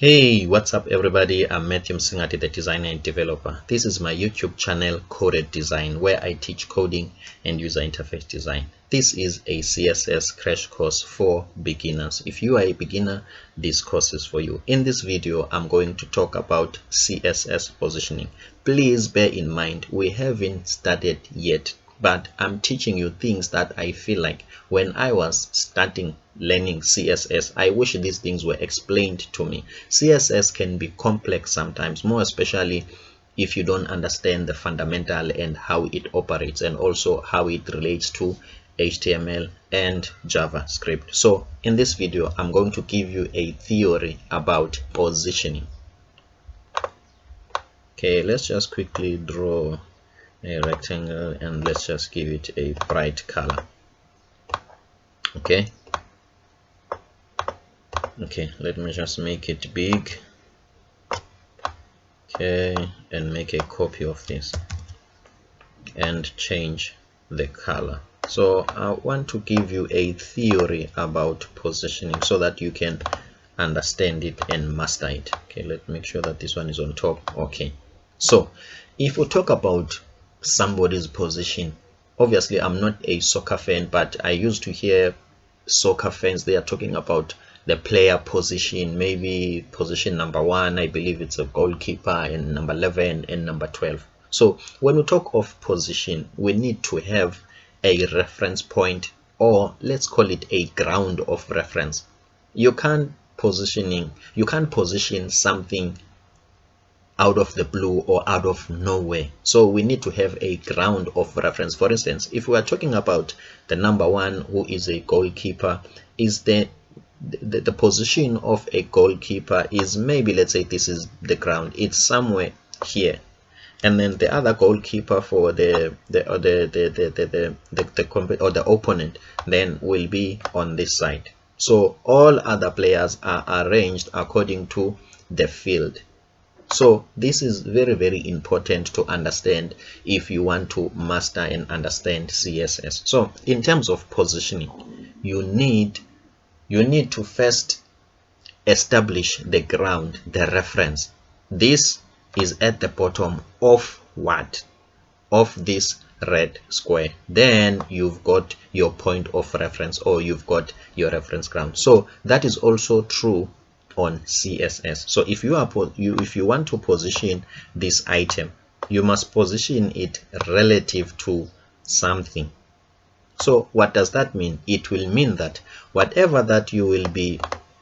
Hey, what's up everybody? I'm Matthew Msingati, the designer and developer. This is my YouTube channel, Coded Design, where I teach coding and user interface design. This is a CSS crash course for beginners. If you are a beginner, this course is for you. In this video, I'm going to talk about CSS positioning. Please bear in mind, we haven't started yet, but I'm teaching you things that I feel like when I was starting learning CSS, I wish these things were explained to me. CSS can be complex sometimes, more especially if you don't understand the fundamental and how it operates, and also how it relates to HTML and JavaScript. So in this video, I'm going to give you a theory about positioning. Okay, let's just quickly draw a rectangle and let's just give it a bright color. Okay, let me just make it big. Okay, and make a copy of this and change the color. So I want to give you a theory about positioning so that you can understand it and master it. Okay, let's make sure that this one is on top. Okay, so if we talk about somebody's position, obviously I'm not a soccer fan, but I used to hear soccer fans, they are talking about the player position, maybe position number 1, I believe it's a goalkeeper, and number 11 and number 12. So when we talk of position, we need to have a reference point, or let's call it a ground of reference. You can't position something out of the blue or out of nowhere. So we need to have a ground of reference. For instance, if we are talking about the number 1, who is a goalkeeper, is the position of a goalkeeper is, maybe let's say this is the ground, it's somewhere here, and then the other goalkeeper for the opponent then will be on this side. So all other players are arranged according to the field. So this is very, very important to understand if you want to master and understand CSS. So in terms of positioning, you need to first establish the ground, the reference. This is at the bottom of what? Of this red square. Then you've got your point of reference, or you've got your reference ground. So that is also true on CSS. So if you want to position this item, you must position it relative to something. So what does that mean? It will mean that whatever that you will be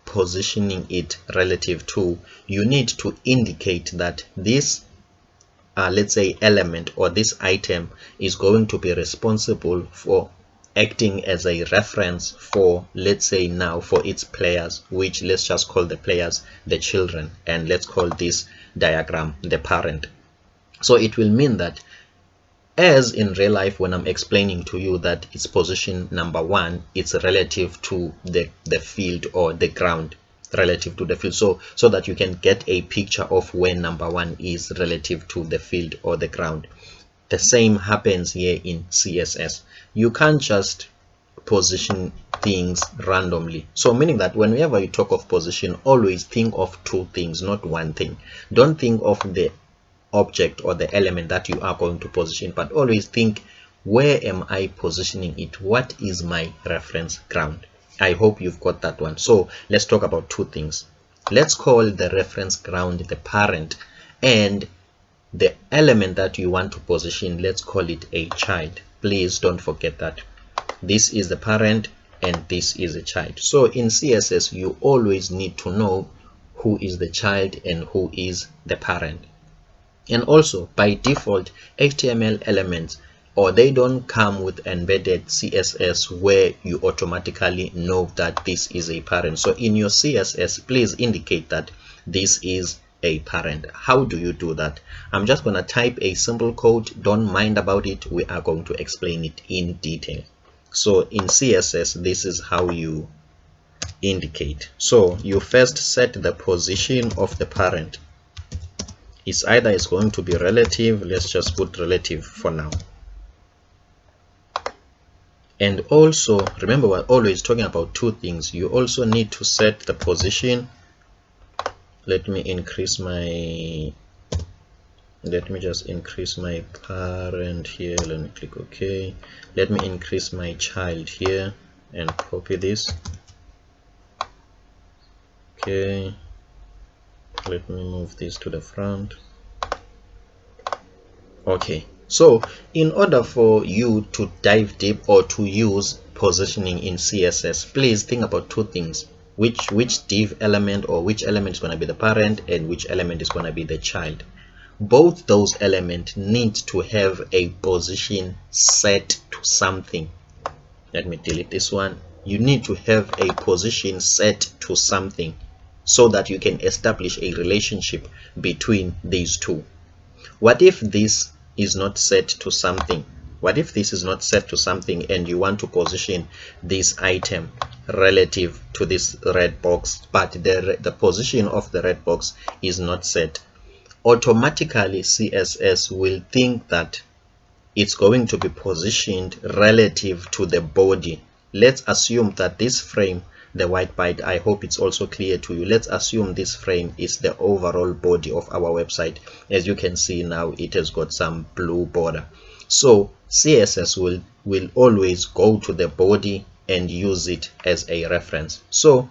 positioning it relative to, you need to indicate that this let's say element, or this item, is going to be responsible for acting as a reference for, let's say now, for its players, which let's just call the players the children, and let's call this diagram the parent. So it will mean that, as in real life, when I'm explaining to you that it's position number 1, it's relative to the field, or the ground relative to the field, so that you can get a picture of where number 1 is relative to the field or the ground. The same happens here in CSS. You can't just position things randomly. So meaning that whenever you talk of position, always think of 2 things, not 1 thing. Don't think of the object or the element that you are going to position, but always think, where am I positioning it? What is my reference ground? I hope you've got that one. So let's talk about 2 things. Let's call the reference ground the parent, and the element that you want to position, let's call it a child. Please don't forget that this is the parent and this is a child. So in CSS, you always need to know who is the child and who is the parent. And also, by default, HTML elements, or they don't come with embedded CSS where you automatically know that this is a parent. So in your CSS, please indicate that this is a parent. How do you do that? I'm just going to type a simple code. Don't mind about it. We are going to explain it in detail. So in CSS, this is how you indicate. So you first set the position of the parent. It's either it's going to be relative, let's just put relative for now. And also remember, we're always talking about 2 things. You also need to set the position let me increase my, let me just increase my parent here. Let me click OK. Let me increase my child here and copy this. Okay, let me move this to the front. Okay, so in order for you to dive deep or to use positioning in CSS, please think about two things: which div element or which element is going to be the parent and which element is going to be the child. Both those elements need to have a position set to something. Let me delete this one. You need to have a position set to something so that you can establish a relationship between these two. What if this is not set to something? What if this is not set to something and you want to position this item relative to this red box, but the position of the red box is not set? Automatically CSS will think that it's going to be positioned relative to the body. Let's assume that this frame, the white byte, I hope it's also clear to you. Let's assume this frame is the overall body of our website. As you can see now, it has got some blue border. So CSS will always go to the body and use it as a reference. So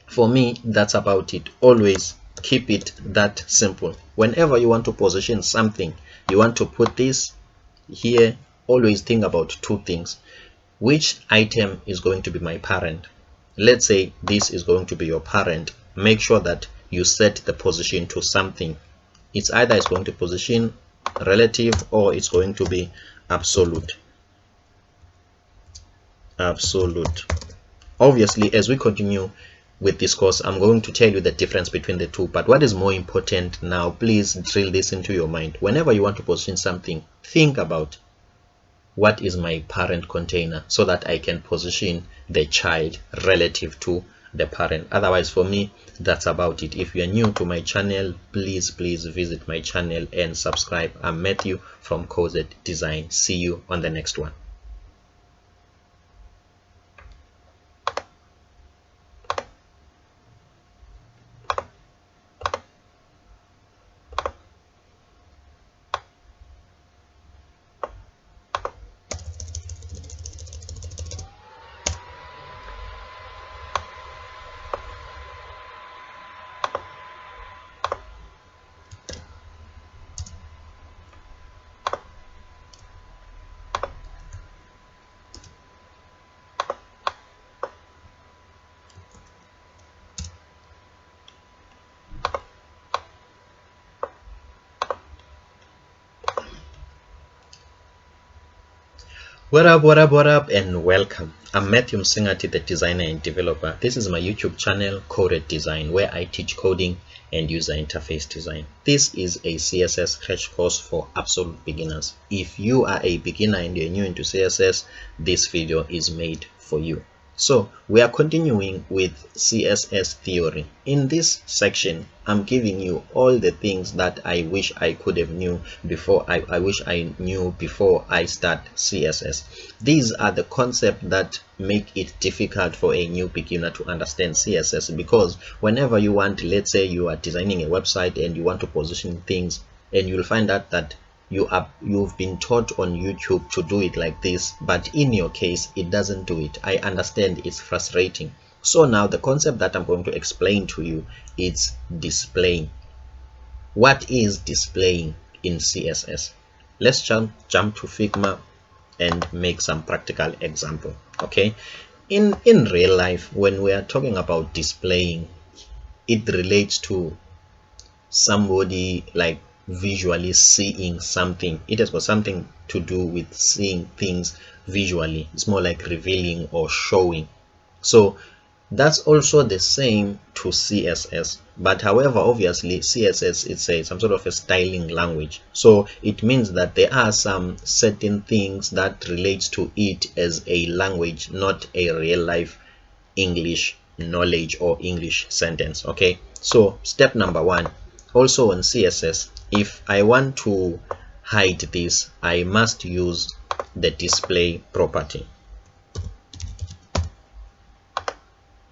for me, that's about it. Always keep it that simple. Whenever you want to position something, you want to put this here, always think about two things. Which item is going to be my parent? Let's say this is going to be your parent. Make sure that you set the position to something. It's either it's going to position relative or it's going to be absolute. Obviously, as we continue with this course, I'm going to tell you the difference between the two, but what is more important now, please drill this into your mind. Whenever you want to position something, think about what is my parent container so that I can position the child relative to the parent. Otherwise, for me, that's about it. If you are new to my channel, please visit my channel and subscribe. I'm Matthew from Coded Design. See you on the next one. What up, and welcome. I'm Matthew Msingati, the designer and developer. This is my YouTube channel, Coded Design, where I teach coding and user interface design. This is a CSS crash course for absolute beginners. If you are a beginner and you're new into CSS, this video is made for you. So we are continuing with CSS theory. In this section, I'm giving you all the things that I wish I could have knew before. I wish I knew before I start CSS. These are the concepts that make it difficult for a new beginner to understand CSS, because whenever you want, let's say you are designing a website and you want to position things, and you'll find out that you've been taught on YouTube to do it like this, but in your case it doesn't do it. I understand it's frustrating. So now the concept that I'm going to explain to you is displaying. What is displaying in CSS? Let's jump to Figma and make some practical example. Okay, in real life, when we are talking about displaying, it relates to somebody like visually seeing something. It has got something to do with seeing things visually. It's more like revealing or showing. So that's also the same to CSS, but however, obviously CSS is some sort of a styling language, so it means that there are some certain things that relates to it as a language, not a real life English knowledge or English sentence. Okay, so step number one, also on CSS, if I want to hide this, I must use the display property.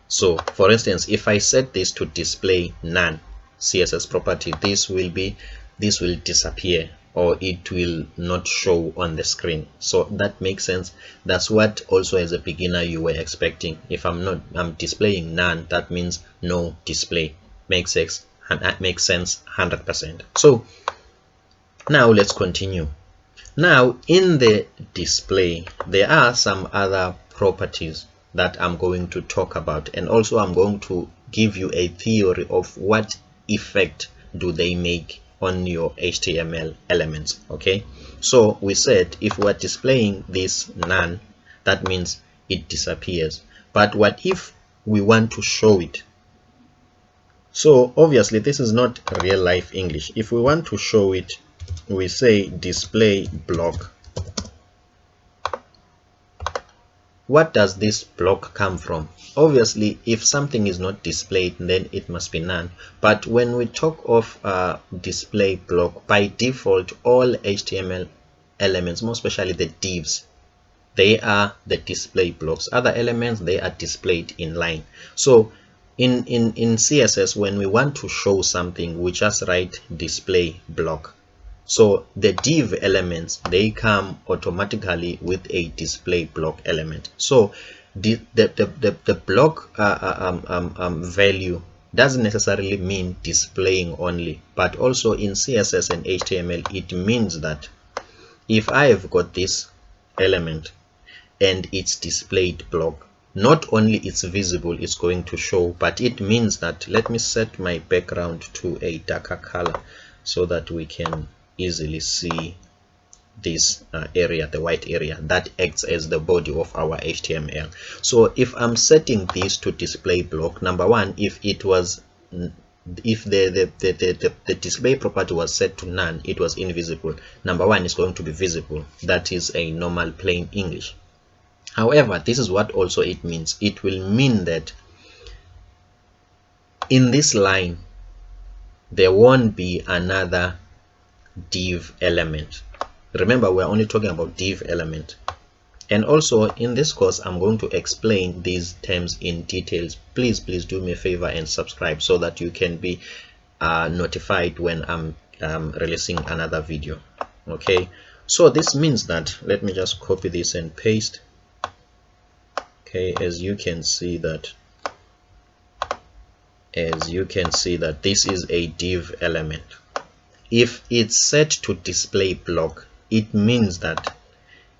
So for instance, if I set this to display none, CSS property, this will disappear, or it will not show on the screen. So that makes sense. That's what also as a beginner you were expecting. If I'm displaying none, that means no display. Makes sense 100%. So now let's continue. Now in the display there are some other properties that I'm going to talk about, and also I'm going to give you a theory of what effect do they make on your HTML elements. Okay, so we said if we're displaying this none, that means it disappears. But what if we want to show it? So obviously this is not real life English. If we want to show it, we say display block. What does this block come from? Obviously if something is not displayed, then it must be none. But when we talk of display block, by default all HTML elements, more especially the divs, they are the display blocks. Other elements, they are displayed in line. So in CSS, when we want to show something, we just write display block. So the div elements, they come automatically with a display block element. So the block value doesn't necessarily mean displaying only, but also in CSS and HTML it means that if I have got this element and it's displayed block, not only it's visible, it's going to show, but it means that, let me set my background to a darker color so that we can easily see this area, the white area that acts as the body of our HTML. So if I'm setting this to display block, number one, if the display property was set to none, it was invisible. Number one, is going to be visible. That is a normal plain English. However, this is what also it means. It will mean that in this line there won't be another div element. Remember, we're only talking about div element. And also in this course I'm going to explain these terms in details. Please do me a favor and subscribe so that you can be notified when I'm releasing another video. Okay, so this means that, let me just copy this and paste. Okay, as you can see that this is a div element. If it's set to display block, it means that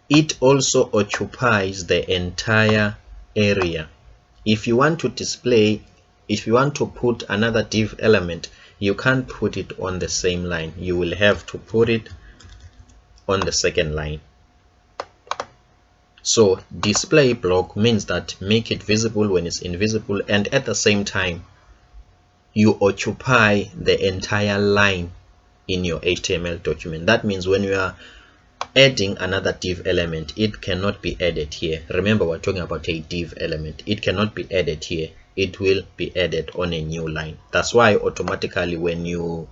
it also occupies the entire area. If you want to put another div element, you can't put it on the same line. You will have to put it on the second line. So display block means that make it visible when it's invisible, and at the same time you occupy the entire line in your HTML document. That means when you are adding another div element, it cannot be added here. Remember, we're talking about a div element. It cannot be added here. It will be added on a new line. That's why automatically when you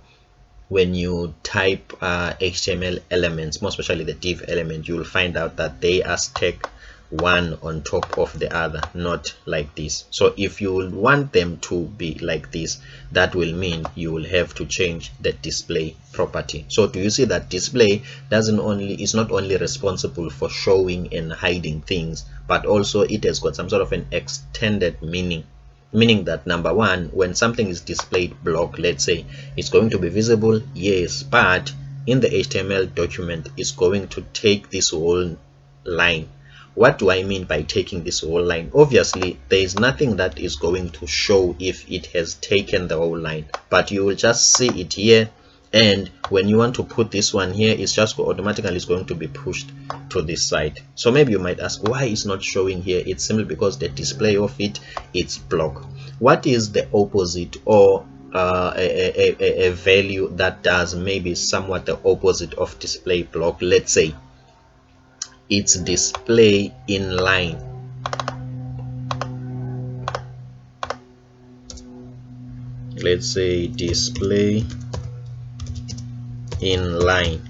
type HTML elements, more especially the div element, you will find out that they are stacked one on top of the other, not like this. So if you want them to be like this, that will mean you will have to change the display property. So do you see that display is not only responsible for showing and hiding things, but also it has got some sort of an extended meaning that, number one, when something is displayed block, let's say, it's going to be visible, yes, but in the HTML document it's going to take this whole line. What do I mean by taking this whole line? Obviously there is nothing that is going to show if it has taken the whole line, but you will just see it here, and when you want to put this one here, it's just automatically is going to be pushed to this side. So maybe you might ask why it's not showing here. It's simply because the display of it's block. What is the opposite, or a value that does maybe somewhat the opposite of display block? Let's say it's display in line. Let's say display in line.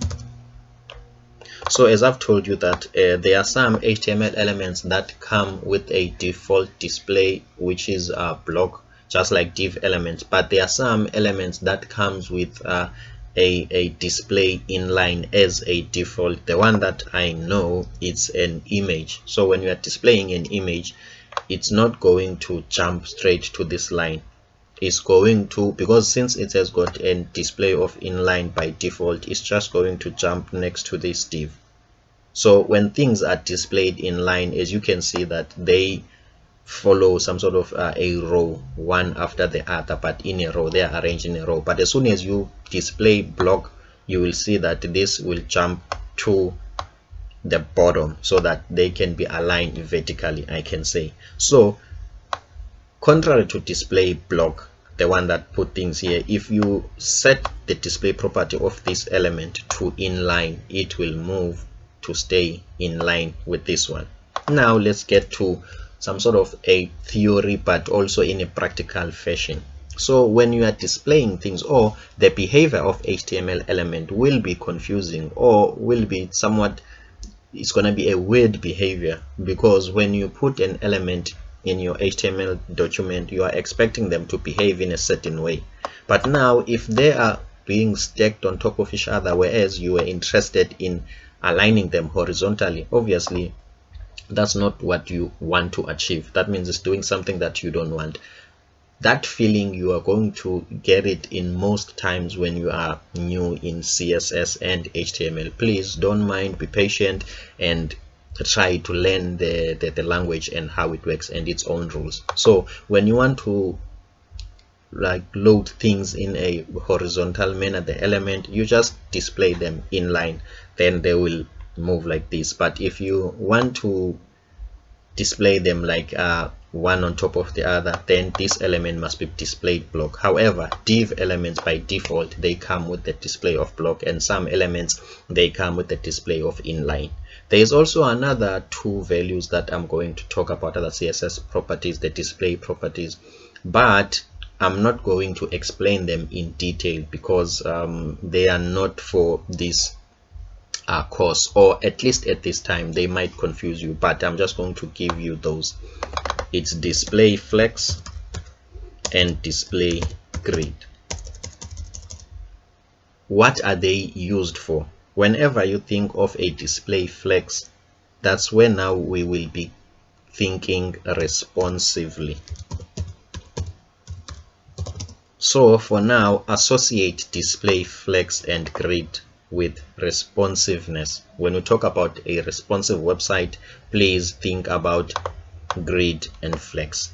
So as I've told you that there are some HTML elements that come with a default display which is block. just like div elements, but there are some elements that comes with a display inline as a default. The one that I know is an image. So when you are displaying an image, it's not going to jump straight to this line. It's going to, because since it has got a display of inline by default, it's just going to jump next to this div. So when things are displayed in line, as you can see that they follow some sort of a row, one after the other, but in a row, they are arranged in a row. But as soon as you display block, you will see that this will jump to the bottom so that they can be aligned vertically, I can say. So contrary to display block, the one that put things here, if you set the display property of this element to inline, it will move to stay in line with this one. Now let's get to some sort of a theory, but also in a practical fashion. So when you are displaying things, or the behavior of HTML element will be confusing, or will be somewhat, it's going to be a weird behavior, because when you put an element in your HTML document, you are expecting them to behave in a certain way. But now if they are being stacked on top of each other, whereas you were interested in aligning them horizontally, obviously that's not what you want to achieve. That means it's doing something that you don't want. That feeling you are going to get it in most times when you are new in CSS and HTML. Please don't mind, be patient and try to learn the language and how it works and its own rules. So when you want to like load things in a horizontal manner, the element, you just display them inline, then they will move like this. But if you want to display them like one on top of the other, then this element must be displayed block. However, div elements by default, they come with the display of block, and some elements they come with the display of inline. There is also another two values that I'm going to talk about, other CSS properties, the display properties, but I'm not going to explain them in detail because they are not for this course, or at least at this time they might confuse you, but I'm just going to give you those. It's display flex and display grid. What are they used for? Whenever you think of a display flex, that's where now we will be thinking responsively. So for now, associate display flex and grid with responsiveness. When we talk about a responsive website, please think about grid and flex.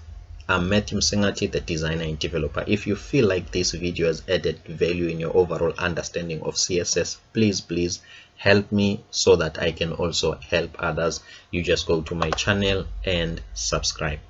I'm Matthew Msengati, the designer and developer. If you feel like this video has added value in your overall understanding of CSS, please help me so that I can also help others. You just go to my channel and subscribe.